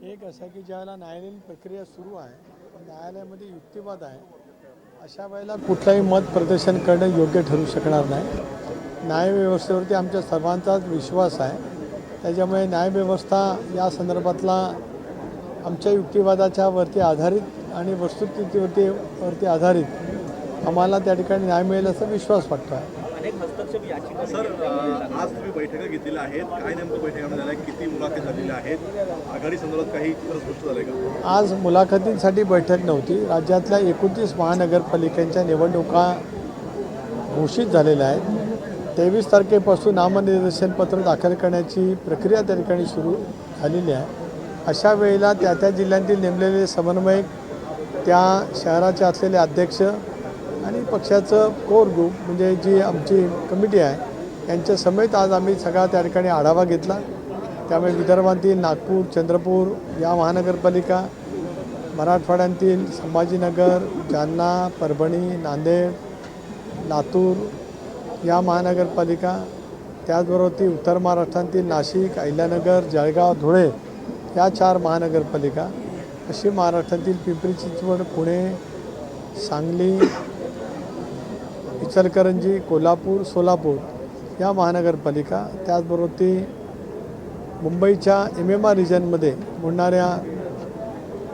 एक असं की ज्यावेळेला न्यायालयीन प्रक्रिया सुरू आहे, न्यायालयामध्ये युक्तिवाद आहे, अशा वेळेला कुठलाही मत प्रदर्शन करणं योग्य ठरू शकणार नाही। न्यायव्यवस्थेवरती आमच्या सर्वांचाच विश्वास आहे। त्याच्यामुळे न्यायव्यवस्था या संदर्भातला आमच्या युक्तिवादाच्या वरती आधारित आणि वस्तुस्थितीवरती आधारित आम्हाला त्या ठिकाणी न्याय मिळेल असा विश्वास वाटतो आहे। अनेक हस्तक्षेप याचिका सर, आज तुम्ही बैठका घेतलेल्या आहेत, काय नेमकं बैठकामध्ये झाल्या, किती मुलाखती झालेल्या आहेत, आघाडी संदर्भात काही चित्र स्पष्ट झाले का? आज मुलाखतींसाठी बैठक नव्हती। राज्यातल्या 29 महानगरपालिकांच्या निवडणुका घोषित झालेल्या आहेत। 23 तारखेपासून नामनिर्देशन पत्र दाखल करण्याची प्रक्रिया त्या ठिकाणी सुरू झालेली आहे। अशा वेळेला त्या जिल्ह्यांतील नेमलेले समन्वयक, त्या शहराचे असलेले अध्यक्ष आणि पक्षाचं कोर ग्रुप म्हणजे जी आमची कमिटी आहे यांच्या समेत आज आम्ही सगळा त्या ठिकाणी आढावा घेतला। त्यामुळे विदर्भातील नागपूर, चंद्रपूर या महानगरपालिका, मराठवाड्यातील संभाजीनगर, जालना, परभणी, नांदेड, लातूर या महानगरपालिका, त्याचबरोबर ती उत्तर महाराष्ट्रातील नाशिक, अहिल्यानगर, जळगाव, धुळे या 4 महानगरपालिका, अशी महाराष्ट्रातील पिंपरी चिंचवड, पुणे, सांगली, इचलकरंजी, कोल्हापूर, सोलापूर या महानगरपालिका, त्याचबरोबर ती मुंबईच्या MMR रिजनमध्ये मोडणाऱ्या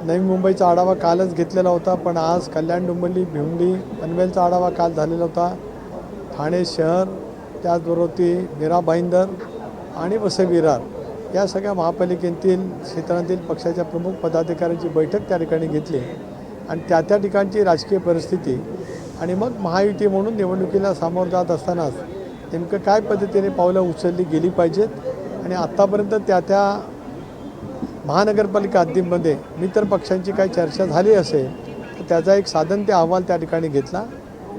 नवी मुंबईचा आढावा कालच घेतलेला होता, पण आज कल्याण, डोंबिवली, भिवंडी, पनवेलचा आढावा काल झालेला होता। ठाणे शहर, त्याचबरोबर ती मीरा भाईंदर आणि वसई विरार या सगळ्या महापालिकेतील क्षेत्रांतील पक्षाच्या प्रमुख पदाधिकाऱ्यांची बैठक त्या ठिकाणी घेतली आणि त्या ठिकाणची राजकीय परिस्थिती आणि मग महायुती म्हणून निवडणुकीला सामोरं जात असतानाच नेमकं काय पद्धतीने पावलं उचलली गेली पाहिजेत आणि आत्तापर्यंत त्या महानगरपालिका हद्दीमध्ये मित्र पक्षांची काही चर्चा झाली असेल तर त्याचा एक साधन ते अहवाल त्या ठिकाणी घेतला।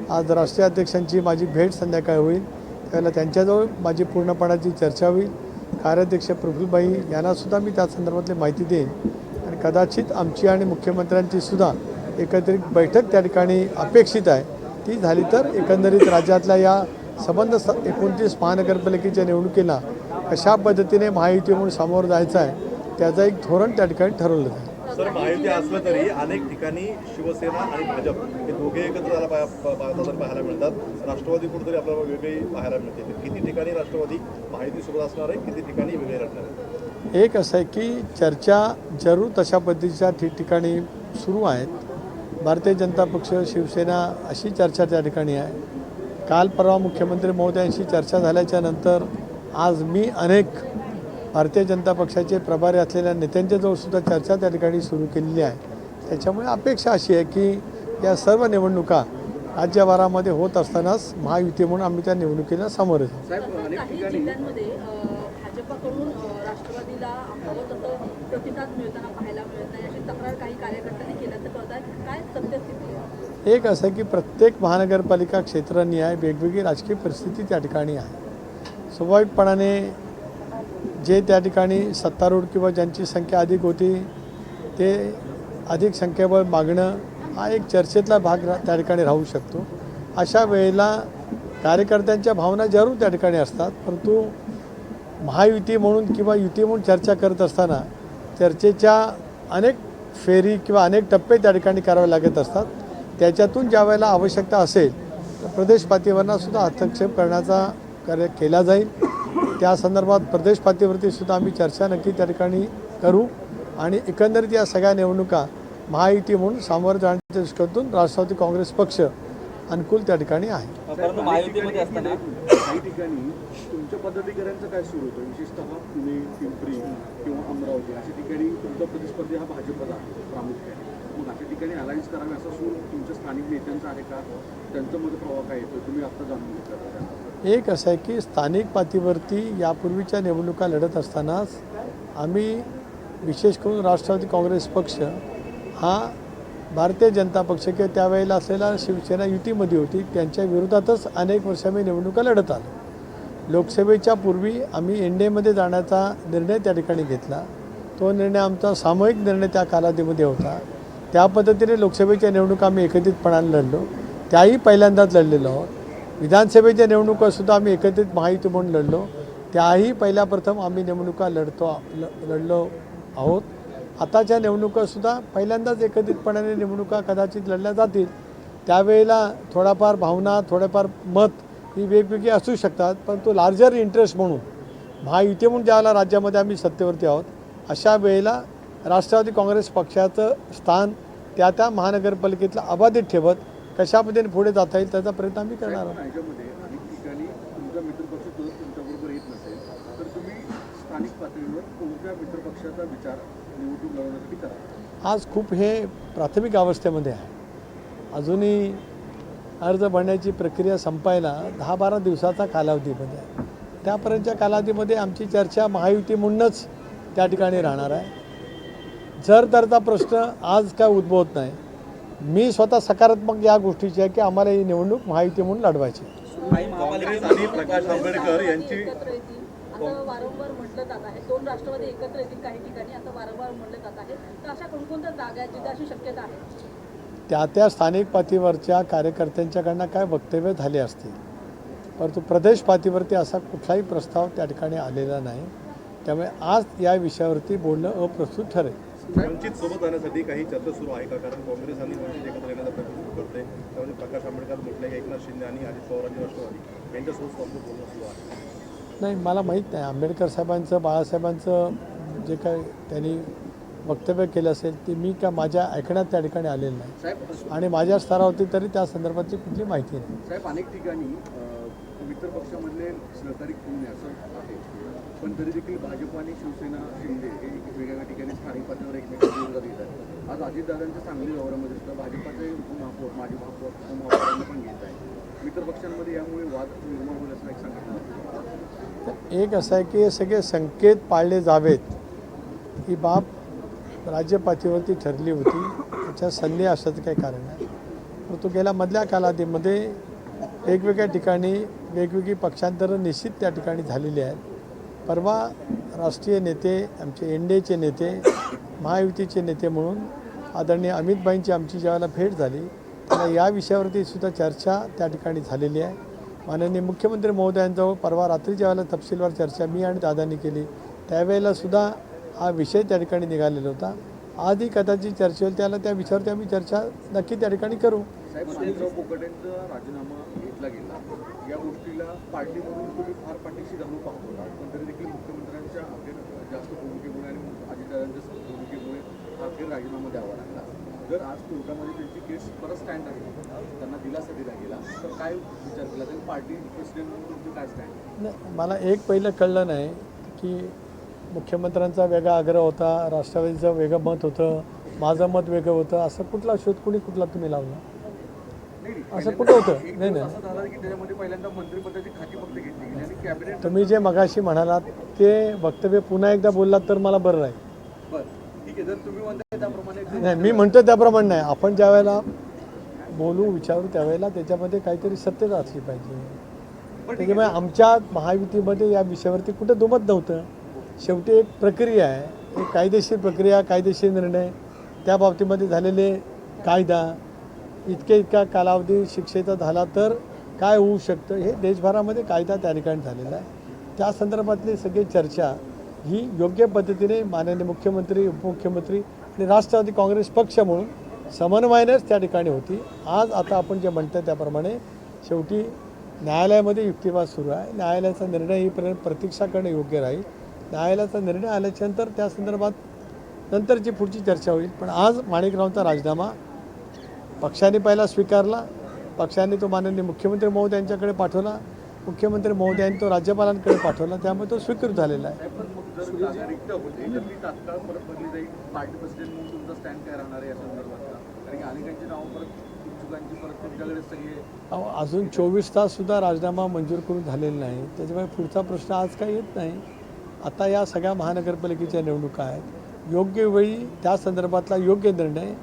आज राष्ट्रीय अध्यक्षांची माझी भेट संध्याकाळी होईल, त्यावेळेला त्यांच्याजवळ माझी पूर्णपणाची चर्चा होईल। कार्याध्यक्ष प्रफुल्लभाई यांनासुद्धा मी त्या संदर्भातली माहिती देईन आणि कदाचित आमची आणि मुख्यमंत्र्यांचीसुद्धा एकत्रित बैठक त्या ठिकाणी अपेक्षित आहे। ती झाली तर एकंदरीत राज्यातल्या या संबंध 29 महानगरपालिकेच्या निवडणुकीला कशा पद्धतीने महायुती म्हणून सामोरं जायचं आहे त्याचं एक धोरण त्या ठिकाणी ठरवलं जाईल। सर, महायुती असलं तरी अनेक ठिकाणी शिवसेना आणि भाजप हे दोघे एकत्र पाहायला मिळतात। राष्ट्रवादी कुठेतरी आपल्याला वेगळी पाहायला मिळते। किती ठिकाणी राष्ट्रवादी महायुतीसोबत असणार आहे, किती ठिकाणी वेगळे राहणार आहे? एक असं आहे की चर्चा जरूर तशा पद्धतीच्या ठिकठिकाणी सुरू आहेत। भारतीय जनता पक्ष, शिवसेना अशी चर्चा त्या ठिकाणी आहे। काल परवा मुख्यमंत्री महोदयांशी चर्चा झाल्याच्या नंतर आज मी अनेक भारतीय जनता पक्षाचे प्रभारी असलेल्या नेत्यांच्याजवळसुद्धा चर्चा त्या ठिकाणी सुरू केलेली आहे। त्याच्यामुळे अपेक्षा अशी आहे की या सर्व निवडणुका राज्यभरामध्ये होत असतानाच महायुती म्हणून आम्ही त्या निवडणुकीला सामोरे जाऊ। काही जिल्ह्यांमध्ये भाजपकडून राष्ट्रवादीला हवं तसं प्रतिसाद मिळताना पाहायला मिळत नाही अशी तक्रार काही कार्यकर्त्यांनी केल्याचं कळत आहे। काय सत्यस्थिती आहे? एक असं की प्रत्येक महानगरपालिका क्षेत्रनिहाय वेगवेगळी राजकीय परिस्थिती त्या ठिकाणी आहे। स्वाभाविकपणाने जे त्या ठिकाणी सत्तारूढ किंवा ज्यांची संख्या अधिक होती ते अधिक संख्येवर मागणं हा एक चर्चेतला भाग त्या ठिकाणी राहू शकतो। अशा वेळेला कार्यकर्त्यांच्या भावना जरूर त्या ठिकाणी असतात, परंतु महायुती म्हणून किंवा युती म्हणून चर्चा करत असताना चर्चेच्या अनेक फेरी किंवा अनेक टप्पे त्या ठिकाणी करावे लागत असतात। त्याच्यातून ज्या वेळेला आवश्यकता असेल तर प्रदेश पातळीवरसुद्धा हस्तक्षेप करण्याचा केला जाईल। त्या संदर्भात प्रदेश पातळीवरती सुद्धा आम्ही चर्चा नक्की त्या ठिकाणी करू आणि एकंदरीत या सगळ्या निवडणुका महायुती म्हणून सामोरं जाण्याच्या दृष्टीतून राष्ट्रवादी काँग्रेस पक्ष अनुकूल त्या ठिकाणी आहे। परंतु महायुतीमध्ये असताना काही ठिकाणी तुमच्या पदाधिकाऱ्यांचं काय सुरू होतं, विशेषतः पुणे, पिंपरी किंवा अमरावती अशा ठिकाणी तुमचा प्रतिस्पर्धी हा भाजपचा आहे प्रामुख्याने। मग अशा ठिकाणी अलायन्स करावे असा सूर तुमच्या स्थानिक नेत्यांचा आहे का? त्यांचं मध्ये प्रभाव काय येतो तुम्ही आत्ता जाणून घेतला? एक असं आहे की स्थानिक पातळीवरती यापूर्वीच्या निवडणुका लढत असतानाच आम्ही विशेष करून राष्ट्रवादी काँग्रेस पक्ष हा भारतीय जनता पक्ष किंवा त्यावेळेला असलेला शिवसेना युतीमध्ये होती, त्यांच्या विरोधातच अनेक वर्ष आम्ही निवडणुका लढत आलो। लोकसभेच्या पूर्वी आम्ही NDAमध्ये जाण्याचा निर्णय त्या ठिकाणी घेतला। तो निर्णय आमचा सामूहिक निर्णय त्या कालावधीमध्ये होता। त्या पद्धतीने लोकसभेच्या निवडणुका आम्ही एकत्रितपणाने लढलो, त्याही पहिल्यांदाच लढलेलो आहोत। विधानसभेच्या निवडणुकासुद्धा आम्ही एकत्रित महायुती म्हणून लढलो, त्याही पहिल्या प्रथम आम्ही निवडणुका लढलो आहोत। आताच्या निवडणुकासुद्धा पहिल्यांदाच एकत्रितपणाने निवडणुका कदाचित लढल्या जातील. त्यावेळेला थोडाफार भावना, थोडेफार मत ही वेगवेगळी असू शकतात, परंतु लार्जर इंटरेस्ट म्हणून महायुती म्हणून ज्यावेळेला राज्यामध्ये आम्ही सत्तेवरती आहोत, अशा वेळेला राष्ट्रवादी काँग्रेस पक्षाचं स्थान त्या महानगरपालिकेतलं अबाधित ठेवत कशा पद्धतीने पुढे जाता येईल त्याचा प्रयत्न आम्ही करणार आहोत. पण ह्याच्यामध्ये अनेक ठिकाणी तुमचा मित्रपक्ष तुमच्याबरोबर येत नसेल तर तुम्ही स्थानिक पातळीवर कोणत्या मित्रपक्षाचा विचार निवडणूक लढवण्यासाठी करा? आज खूप हे प्राथमिक अवस्थेमध्ये आहे. अजूनही अर्ज भरण्याची प्रक्रिया संपायला 10-12 दिवसाचा कालावधीमध्ये आहे. त्यापर्यंतच्या कालावधीमध्ये आमची चर्चा महायुती म्हणूनच त्या ठिकाणी राहणार आहे. जर तरचा प्रश्न आज काय उद्भवत नाही. मी स्वतः सकारात्मक या गोष्टीची आहे की आम्हाला ही निवडणूक महायुती म्हणून लढवायची. काँग्रेस आणि प्रकाश आंबेडकर यांची एकत्र येतील असं वारंवार म्हटलं जात आहे. 2 राष्ट्रवादी एकत्र येतील काही ठिकाणी असं वारंवार म्हटलं जात आहे. तर अशा कोणकोणत्या जागा आहेत जिथे अशी शक्यता आहे? त्या स्थानिक पातळीवरच्या कार्यकर्त्यांच्याकडनं काय वक्तव्य झाले असतील, परंतु प्रदेश पातळीवरती असा कुठलाही प्रस्ताव त्या ठिकाणी आलेला नाही. त्यामुळे आज या विषयावरती बोलणं अप्रस्तुत ठरेल. वंचित सोबत जाण्यासाठी काही चर्चा सुरू आहे का? कारण काँग्रेस आणि वंचित एकत्र येण्याचा प्रयत्न सुरू करते. त्यामध्ये प्रकाश आंबेडकर म्हटलं की एकनाथ शिंदे आणि अजित पवार आणि राष्ट्रवादी यांच्यासोबत संपूर्ण बोलणं सुरू आहे. नाही, मला माहीत नाही आंबेडकर साहेबांचं, बाळासाहेबांचं जे काय त्यांनी वक्तव्य केलं असेल ते मी का माझ्या ऐकण्यात त्या ठिकाणी आलेलं नाही साहेब आणि माझ्या स्तरावरती तरी त्या संदर्भातली कुठली माहिती नाही. साहेब अनेक ठिकाणी मित्रपक्षामधले सहकारी खून असं आहे, पण तरी देखील भाजप आणि शिवसेना शिंदे हे वेगवेगळ्या ठिकाणी स्थानिक पातळीवर एकमेकांना विरोधात येतात. आज अजितदादांच्या सांगली दौऱ्यामध्ये सुद्धा भाजपाचे उपमहापौर माजी महापौरांना पण घेत आहे. मित्रपक्षांमध्ये यामुळे वाद निर्माण होईल असं एक सांगितलं. तर एक असं आहे की हे सगळे संकेत पाळले जावेत ही बाब राज्य पातळीवरती ठरली होती. त्याच्या संधी असण्याचं काही कारण नाही. परंतु गेल्या मधल्या कालावधीमध्ये वेगवेगळ्या ठिकाणी वेगवेगळी पक्षांतरं निश्चित त्या ठिकाणी झालेली आहेत. परवा राष्ट्रीय नेते, आमचे एनडीएचे नेते, महायुतीचे नेते म्हणून आदरणीय अमितभाईंची आमची ज्यावेळेला भेट झाली त्याला या विषयावरती सुद्धा चर्चा त्या ठिकाणी झालेली आहे. माननीय मुख्यमंत्री महोदयांजवळ परवा रात्री ज्यावेळेला तपशीलवार चर्चा मी आणि दादांनी केली त्यावेळेला सुद्धा हा विषय त्या ठिकाणी निघालेला होता. आजही कदाचित चर्चा होईल त्याला त्या विषयावरती आम्ही चर्चा नक्की त्या ठिकाणी करू. साहेब माणिकराव कोकाटेंचा राजीनामा घेतला गेला या गोष्टीला पार्टीमधून तुम्ही फार पाठीशी धरून पाहतो का? पण तरी देखील मुख्यमंत्र्यांच्या अखेर जास्त भूमिकेमुळे आणि अजितदादांच्या भूमिकेमुळे अखेर राजीनामा द्यावा लागला. जर आज कोर्टामध्ये त्यांची केस परत स्टँड आहे, त्यांना दिलासा दिला गेला तर काय विचार केला जाईल? पार्टी प्रेसिडेंट म्हणून तुमचं काय स्टँड? नाही, मला एक पहिलं कळलं नाही की मुख्यमंत्र्यांचा वेगळा आग्रह होता, राष्ट्रवादीचं वेगळं मत होतं, माझं मत वेगळं होतं, असं कुठला शोध कुठला तुम्ही लावला? असं कुठं होतं? नाही नाही, असं झालं की त्याच्यामध्ये पहिल्यांदा मंत्रिपदाची खाती फक्त घेतली गेली आणि कॅबिनेट. तुम्ही जे मगाशी म्हणालात ते वक्तव्य पुन्हा एकदा बोललात तर मला बरं राहील. बरं ठीक आहे, जर तुम्ही म्हणताय त्याप्रमाणे नाही, मी म्हणतो त्याप्रमाणे नाही. आपण ज्या वेळेला बोलू विचारू त्यावेळेला त्याच्यामध्ये काहीतरी सत्यता असली पाहिजे. त्याच्यामुळे आमच्या महायुतीमध्ये या विषयावरती कुठं दुमत नव्हतं. शेवटी एक प्रक्रिया आहे, एक कायदेशीर प्रक्रिया, कायदेशीर निर्णय, त्या बाबतीमध्ये झालेले कायदा इतका कालावधी शिक्षेचा झाला तर काय होऊ शकतं हे देशभरामध्ये कायदा त्या ठिकाणी झालेला आहे. त्या संदर्भातली सगळी चर्चा ही योग्य पद्धतीने माननीय मुख्यमंत्री, उपमुख्यमंत्री आणि राष्ट्रवादी काँग्रेस पक्ष म्हणून समन्वयानेच त्या ठिकाणी होती. आज आता आपण जे म्हणतो त्याप्रमाणे शेवटी न्यायालयामध्ये युक्तिवाद सुरू आहे. न्यायालयाचा निर्णय येईपर्यंत प्रतीक्षा करणं योग्य राहील. न्यायालयाचा निर्णय आल्याच्यानंतर त्या संदर्भात नंतरची पुढची चर्चा होईल. पण आज माणिकरावांचा राजीनामा पक्षाने पहिला स्वीकारला, पक्षाने तो माननीय मुख्यमंत्री महोदयांच्याकडे पाठवला, मुख्यमंत्री महोदयांनी तो राज्यपालांकडे पाठवला, त्यामुळे तो स्वीकृत झालेला आहे. पण मग जर जागा रिक्त होते तर ती तात्काळ परत भरली जाईल. पार्टी प्रेसिडेंट म्हणून तुमचा स्टँड काय राहणार आहे या संदर्भातला? कारण की अनेकांची नावं परत इच्छुकांची परत तुमच्याकडे सगळी अजून 24 ताससुद्धा राजीनामा मंजूर करून झालेला नाही. त्याच्यामुळे पुढचा प्रश्न आज काही येत नाही. आता या सगळ्या महानगरपालिकेच्या निवडणुका आहेत. योग्य वेळी त्या संदर्भातला योग्य निर्णय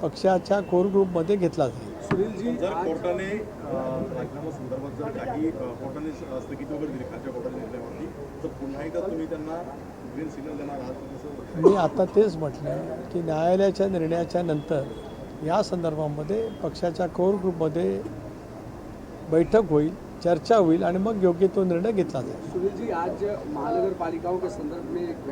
पक्षाच्या कोर ग्रुपमध्ये घेतला जाईल. सुनीलजी, जर कोर्टाने राजीनामा संदर्भात जर काही कोर्टाने स्थगिती वगैरे दिली खालच्या कोर्टाच्या निर्णयावरती तर पुन्हा एकदा तुम्ही त्यांना ग्रीन सिग्नल देणार आहात कसं? मी आता तेच म्हटलं की न्यायालयाच्या निर्णयाच्या नंतर या संदर्भामध्ये पक्षाच्या कोर ग्रुपमध्ये बैठक होईल, चर्चा होईल आणि मग योग्य तो निर्णय घेतला जाईल. सुनील जी, आज महानगरपालिकाओं के संदर्भ में एक